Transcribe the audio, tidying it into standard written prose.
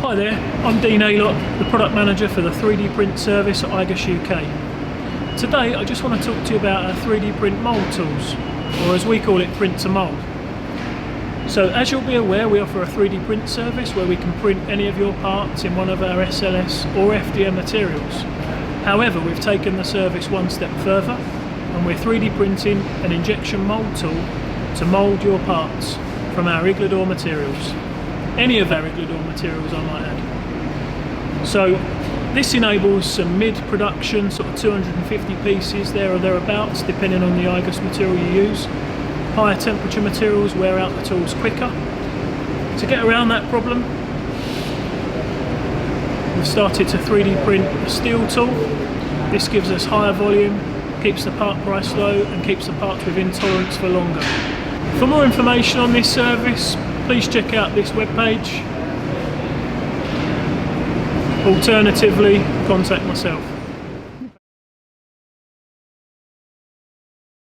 Hi there, I'm Dean Aylott, the product manager for the 3D print service at igus UK. Today I just want to talk to you about our 3D print mould tools, or as we call it, print to mould. So as you'll be aware, we offer a 3D print service where we can print any of your parts in one of our SLS or FDM materials. However, we've taken the service one step further and we're 3D printing an injection mould tool to mould your parts from our Iglador materials. Any of our Iglador materials, I might add. So this enables some mid-production, sort of 250 pieces there or thereabouts, depending on the igus material you use. Higher temperature materials wear out the tools quicker. To get around that problem, we've started to 3D print a steel tool. This gives us higher volume, keeps the part price low and keeps the parts within tolerance for longer. For more information on this service, please check out this webpage. Alternatively, contact myself.